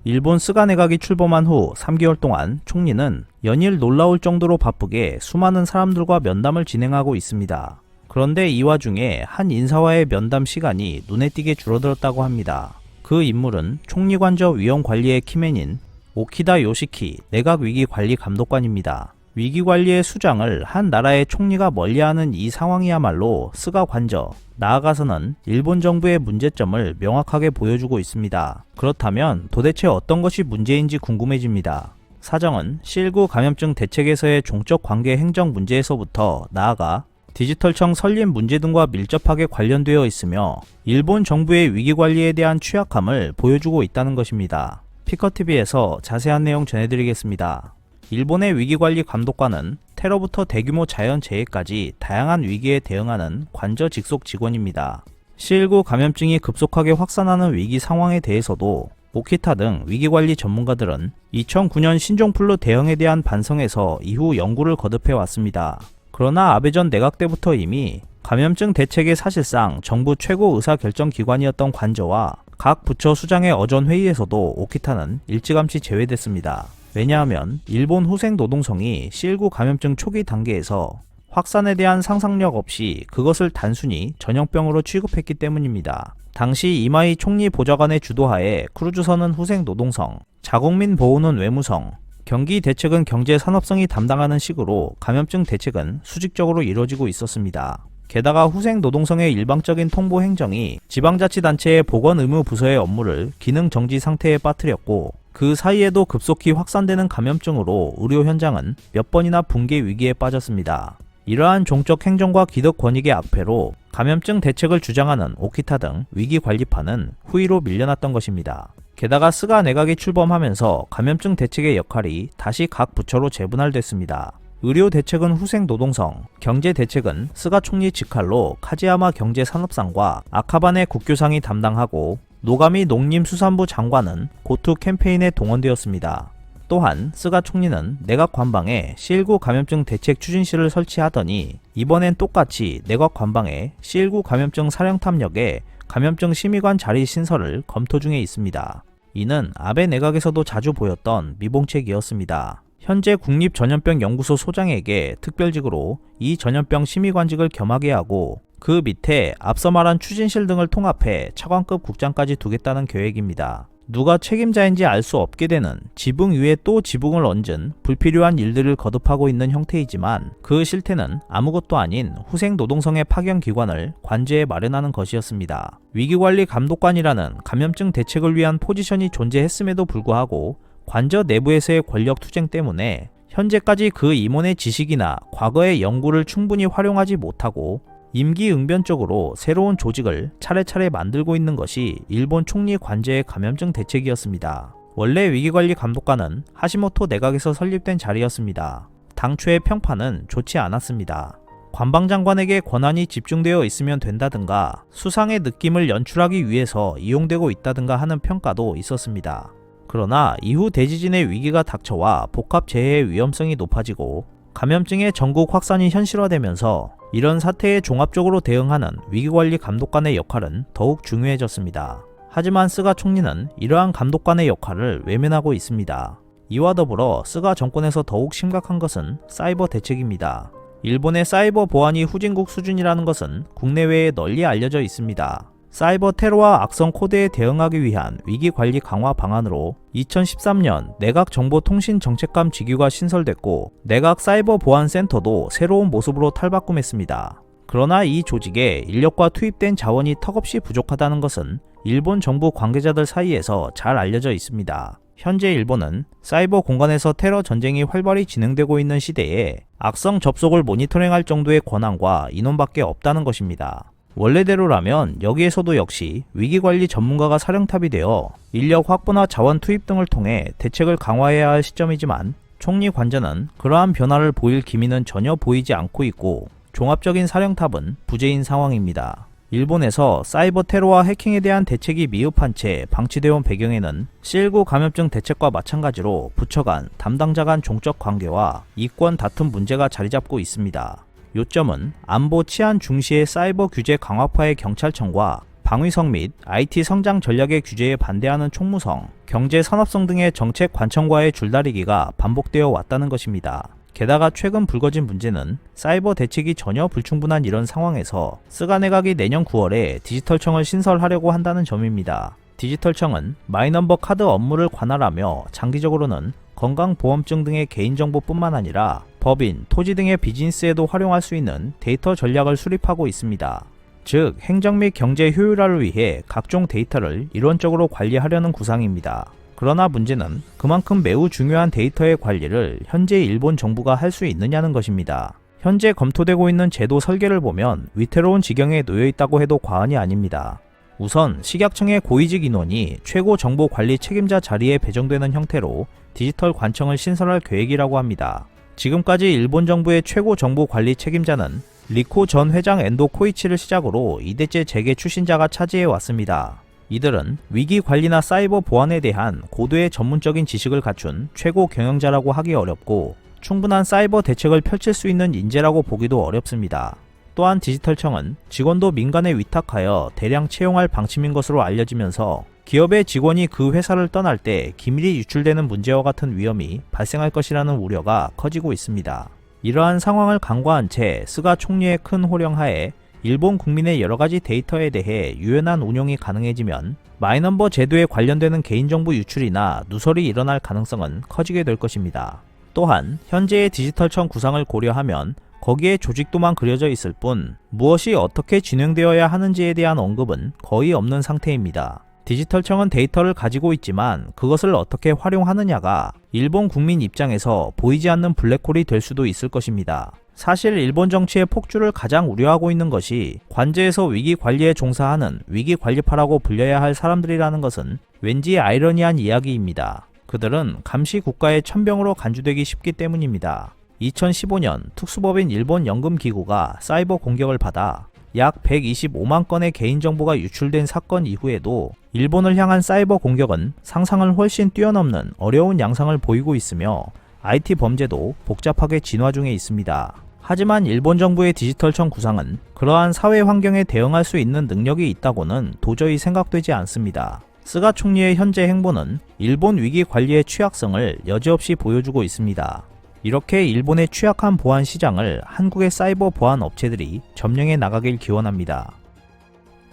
일본 스가 내각이 출범한 후 3개월 동안 총리는 연일 놀라울 정도로 바쁘게 수많은 사람들과 면담을 진행하고 있습니다. 그런데 이 와중에 한 인사와의 면담 시간이 눈에 띄게 줄어들었다고 합니다. 그 인물은 총리관저 위험관리의 키맨인 오키다 요시키 내각위기관리감독관입니다. 위기관리의 수장을 한 나라의 총리가 멀리하는 이 상황이야말로 스가 관저, 나아가서는 일본 정부의 문제점을 명확하게 보여주고 있습니다. 그렇다면 도대체 어떤 것이 문제인지 궁금해집니다. 사정은 실9 감염증 대책에서의 종적 관계 행정 문제에서부터 나아가 디지털청 설립 문제 등과 밀접하게 관련되어 있으며 일본 정부의 위기관리에 대한 취약함을 보여주고 있다는 것입니다. 피커TV에서 자세한 내용 전해드리겠습니다. 일본의 위기관리 감독관은 테러부터 대규모 자연재해까지 다양한 위기에 대응하는 관저 직속 직원입니다. 실9 감염증이 급속하게 확산하는 위기 상황에 대해서도 오키타 등 위기관리 전문가들은 2009년 신종플루 대응에 대한 반성에서 이후 연구를 거듭해 왔습니다. 그러나 아베 전 내각 때부터 이미 감염증 대책의 사실상 정부 최고 의사결정기관이었던 관저와 각 부처 수장의 어전 회의에서도 오키타는 일찌감치 제외됐습니다. 왜냐하면 일본 후생 노동성이 실9 감염증 초기 단계에서 확산에 대한 상상력 없이 그것을 단순히 전염병으로 취급했기 때문입니다. 당시 이마이 총리 보좌관의 주도하에 크루즈선은 후생 노동성, 자국민 보호는 외무성, 경기 대책은 경제 산업성이 담당하는 식으로 감염증 대책은 수직적으로 이루어지고 있었습니다. 게다가 후생 노동성의 일방적인 통보 행정이 지방자치단체의 보건 의무 부서의 업무를 기능 정지 상태에 빠뜨렸고 그 사이에도 급속히 확산되는 감염증으로 의료 현장은 몇 번이나 붕괴 위기에 빠졌습니다. 이러한 종적 행정과 기득 권익의 악폐로 감염증 대책을 주장하는 오키타 등 위기관리파는 후위로 밀려났던 것입니다. 게다가 스가 내각이 출범하면서 감염증 대책의 역할이 다시 각 부처로 재분할됐습니다. 의료 대책은 후생 노동성, 경제 대책은 스가 총리 직할로 카지야마 경제산업상과 아카바네 국교상이 담당하고 노가미 농림수산부 장관은 고투 캠페인에 동원되었습니다. 또한 스가 총리는 내각 관방에 실9 감염증 대책 추진실을 설치하더니 이번엔 똑같이 내각 관방에 실9 감염증 사령탑역에 감염증 심의관 자리 신설을 검토 중에 있습니다. 이는 아베 내각에서도 자주 보였던 미봉책이었습니다. 현재 국립전염병연구소 소장에게 특별직으로 이 전염병 심의관직을 겸하게 하고 그 밑에 앞서 말한 추진실 등을 통합해 차관급 국장까지 두겠다는 계획입니다. 누가 책임자인지 알 수 없게 되는 지붕 위에 또 지붕을 얹은 불필요한 일들을 거듭하고 있는 형태이지만 그 실태는 아무것도 아닌 후생 노동성의 파견 기관을 관제에 마련하는 것이었습니다. 위기관리 감독관이라는 감염증 대책을 위한 포지션이 존재했음에도 불구하고 관저 내부에서의 권력 투쟁 때문에 현재까지 그 임원의 지식이나 과거의 연구를 충분히 활용하지 못하고 임기응변적으로 새로운 조직을 차례차례 만들고 있는 것이 일본 총리 관제의 감염증 대책이었습니다. 원래 위기관리 감독관은 하시모토 내각에서 설립된 자리였습니다. 당초의 평판은 좋지 않았습니다. 관방장관에게 권한이 집중되어 있으면 된다든가 수상의 느낌을 연출하기 위해서 이용되고 있다든가 하는 평가도 있었습니다. 그러나 이후 대지진의 위기가 닥쳐와 복합재해의 위험성이 높아지고 감염증의 전국 확산이 현실화되면서 이런 사태에 종합적으로 대응하는 위기관리 감독관의 역할은 더욱 중요해졌습니다. 하지만 스가 총리는 이러한 감독관의 역할을 외면하고 있습니다. 이와 더불어 스가 정권에서 더욱 심각한 것은 사이버 대책입니다. 일본의 사이버 보안이 후진국 수준이라는 것은 국내외에 널리 알려져 있습니다. 사이버 테러와 악성 코드에 대응하기 위한 위기관리 강화 방안으로 2013년 내각정보통신정책감 직위가 신설됐고 내각 사이버 보안센터도 새로운 모습으로 탈바꿈했습니다. 그러나 이 조직에 인력과 투입된 자원이 턱없이 부족하다는 것은 일본 정부 관계자들 사이에서 잘 알려져 있습니다. 현재 일본은 사이버 공간에서 테러 전쟁이 활발히 진행되고 있는 시대에 악성 접속을 모니터링할 정도의 권한과 인원밖에 없다는 것입니다. 원래대로라면 여기에서도 역시 위기관리 전문가가 사령탑이 되어 인력 확보나 자원 투입 등을 통해 대책을 강화해야 할 시점이지만 총리 관저는 그러한 변화를 보일 기미는 전혀 보이지 않고 있고 종합적인 사령탑은 부재인 상황입니다. 일본에서 사이버 테러와 해킹에 대한 대책이 미흡한 채 방치되어 온 배경에는 실9 감염증 대책과 마찬가지로 부처 간, 담당자 간 종적 관계와 이권 다툼 문제가 자리잡고 있습니다. 요점은 안보 치안 중시의 사이버 규제 강화파의 경찰청과 방위성 및 IT 성장 전략의 규제에 반대하는 총무성, 경제 산업성 등의 정책 관청과의 줄다리기가 반복되어 왔다는 것입니다. 게다가 최근 불거진 문제는 사이버 대책이 전혀 불충분한 이런 상황에서 스가 내각이 내년 9월에 디지털청을 신설하려고 한다는 점입니다. 디지털청은 마이넘버 카드 업무를 관할하며 장기적으로는 건강보험증 등의 개인정보뿐만 아니라 법인, 토지 등의 비즈니스에도 활용할 수 있는 데이터 전략을 수립하고 있습니다. 즉, 행정 및 경제 효율화를 위해 각종 데이터를 일원적으로 관리하려는 구상입니다. 그러나 문제는 그만큼 매우 중요한 데이터의 관리를 현재 일본 정부가 할 수 있느냐는 것입니다. 현재 검토되고 있는 제도 설계를 보면 위태로운 지경에 놓여 있다고 해도 과언이 아닙니다. 우선 식약청의 고위직 인원이 최고 정보 관리 책임자 자리에 배정되는 형태로 디지털 관청을 신설할 계획이라고 합니다. 지금까지 일본 정부의 최고 정보 관리 책임자는 리코 전 회장 엔도 코이치를 시작으로 2대째 재계 출신자가 차지해 왔습니다. 이들은 위기 관리나 사이버 보안에 대한 고도의 전문적인 지식을 갖춘 최고 경영자라고 하기 어렵고 충분한 사이버 대책을 펼칠 수 있는 인재라고 보기도 어렵습니다. 또한 디지털청은 직원도 민간에 위탁하여 대량 채용할 방침인 것으로 알려지면서 기업의 직원이 그 회사를 떠날 때 기밀이 유출되는 문제와 같은 위험이 발생할 것이라는 우려가 커지고 있습니다. 이러한 상황을 간과한 채 스가 총리의 큰 호령하에 일본 국민의 여러가지 데이터에 대해 유연한 운용이 가능해지면 마이넘버 제도에 관련되는 개인정보 유출이나 누설이 일어날 가능성은 커지게 될 것입니다. 또한 현재의 디지털청 구상을 고려하면 거기에 조직도만 그려져 있을 뿐 무엇이 어떻게 진행되어야 하는지에 대한 언급은 거의 없는 상태입니다. 디지털청은 데이터를 가지고 있지만 그것을 어떻게 활용하느냐가 일본 국민 입장에서 보이지 않는 블랙홀이 될 수도 있을 것입니다. 사실 일본 정치의 폭주를 가장 우려하고 있는 것이 관제에서 위기 관리에 종사하는 위기 관리파라고 불려야 할 사람들이라는 것은 왠지 아이러니한 이야기입니다. 그들은 감시 국가의 천병으로 간주되기 쉽기 때문입니다. 2015년 특수법인 일본 연금기구가 사이버 공격을 받아 약 125만 건의 개인정보가 유출된 사건 이후에도 일본을 향한 사이버 공격은 상상을 훨씬 뛰어넘는 어려운 양상을 보이고 있으며 IT 범죄도 복잡하게 진화 중에 있습니다. 하지만 일본 정부의 디지털청 구상은 그러한 사회 환경에 대응할 수 있는 능력이 있다고는 도저히 생각되지 않습니다. 스가 총리의 현재 행보는 일본 위기 관리의 취약성을 여지없이 보여주고 있습니다. 이렇게 일본의 취약한 보안 시장을 한국의 사이버 보안 업체들이 점령해 나가길 기원합니다.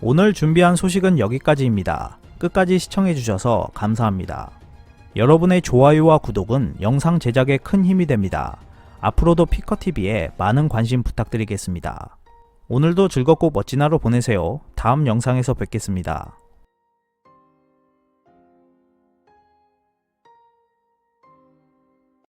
오늘 준비한 소식은 여기까지입니다. 끝까지 시청해주셔서 감사합니다. 여러분의 좋아요와 구독은 영상 제작에 큰 힘이 됩니다. 앞으로도 피커TV에 많은 관심 부탁드리겠습니다. 오늘도 즐겁고 멋진 하루 보내세요. 다음 영상에서 뵙겠습니다.